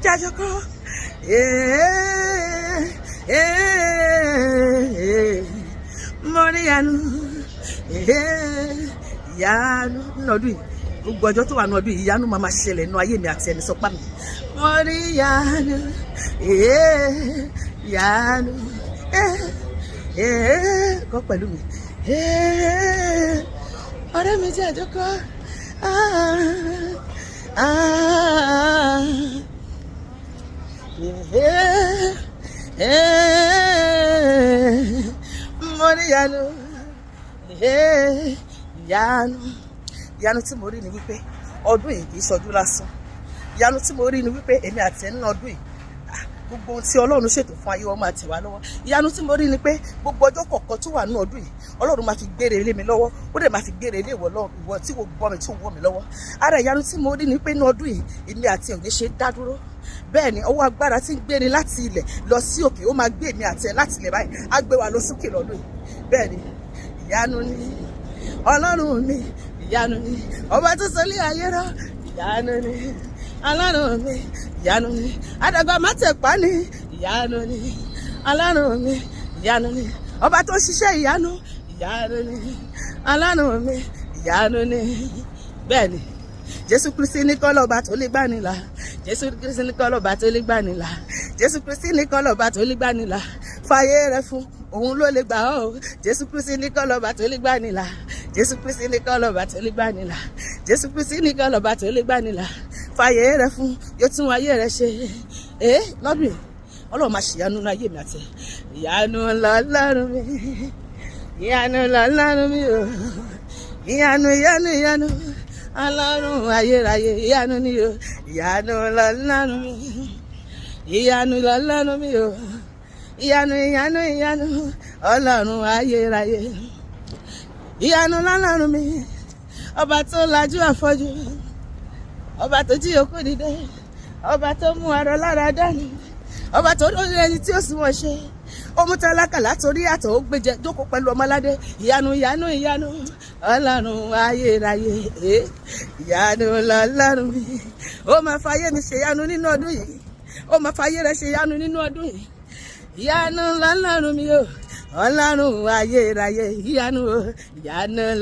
Jajoko, Morianu, Yanu, Nodui. Gbogbo ọjọ́ tó wà ní ọdún ìyanu máa máa ṣẹlẹ̀ nínú ayé mi àti ẹni sọ pa mi. Morianu, Yanu, kọ́ pẹ̀lú mi. Ọ̀rẹ́ mi jẹ́ àjọkọ́. Morianu, Yanu. Ìyanu tí mo rí ni wípé ọdún yìí kì í ṣọdún lásán. Ìyanu tí mo rí ni wípé èmi àti ẹni ọdún yìí gbogbo ohun tí Ọlọ́run ṣètò fún ayé wa máa tẹ̀ wá lọ́wọ́. Ìyanu tí mo rí ni pé gbogbo ọjọ́ kọ̀ọ̀kan tó wà ní ọdún yìí Ọlọ́run máa fi gbére ilé mi lọ́wọ́, ó dẹ̀ máa fi gbére ilé ìwọ tí kò gbọ́ mi tí ò wọ́ mi lọ́wọ́. Ara ìyanu tí mo rí ni pé ní ọdún yìí èmi àti òní ṣe dá dúró. Bẹ́ẹ̀ ni ọwọ́ agbára tí ń gbéni láti ilẹ̀ lọ sí òkè ó máa gbé èmi àti ẹ̀ láti ilẹ̀ báyìí á gbé wa lọ sókè lọ́dún yìí. Bẹ́ẹ̀ ni ìyanu ni Ọlọ́run mi, ìyanu ni ọba tó sọ ilé ayé rọ, ìyanu ni Ọlọ́run mi, ìyanu ni àdàgbà má tẹ̀ pa ni, ìyanu ni Ọlọ́run mi, ìyanu ni ọba tó ṣiṣẹ́ ìyanu, ìyanu ni Ọlọ́run mi, ìyanu ni. Bẹ́ẹ̀ ni Jésù Kristi ní kọ́ lọ́ba tó lè gbani là, Jésù Kristi ní kọ́ lọ́ba tó lè gbani là, Jésù Kristi ní kọ́ lọ́ba tó lè gbani là, fàyè rẹ fún òun ló lè gbà ọ́. Jésù Kristi ní kọ́ lọ́ba tó lè gbani là, Jésù Kristi ní kọ́ lọ́ba tó lè gbani là, Jésù Kristi ní kọ́ lọ́ba tó lè gbani là, fàyè rẹ fún yóò tún ayé rẹ ṣe. Lọ́dún yìí Ọlọ́run máa ṣèyanu nínú ayé mi àti ìyanu lọ́lọ́run mi, ìyanu lọ́lọ́run mi o, ìyanu ìyanu Ọlọ́run ayérayé, ìyanu ni o, ìyanu lọ́lọ́run mi, ìyanu lọ́lọ́run mi o, ìyanu Ọlọ́run ayérayé, ìyanu lọ́lọ́run mi, ọba tó lajú àfọ́jú, ọba tó jí òkú dìde, ọba tó mú arọ lára dání, ọba tó lórí ẹni tí ó sì wọ́n ṣe, ó mú tálákà látòrí àtọ̀ ó gbéjẹ jókòó pẹ̀lú ọmọládé. Ìyanu Ọlọ́run ayérayé, ìyanu lọ́lọ́run mi, ó máa fayé mi ṣe ìyanu nínú ọdún yìí, ó máa fayé rẹ ṣe ìyanu nínú ọdún yìí. Ìyanu lọ́lọ́run mi o, Ọlọ́run ayérayé, ìyanu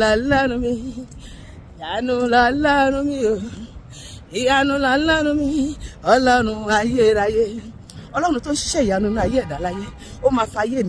lọ́lọ́run mi, ìyanu lọ́lọ́run mi o, ìyanu lọ́lọ́run mi, Ọlọ́run ayérayé. Ọlọ́run tó ń ṣiṣẹ́ ìyanu nínú ayé ẹ̀dá láyé, ó máa fayé mi.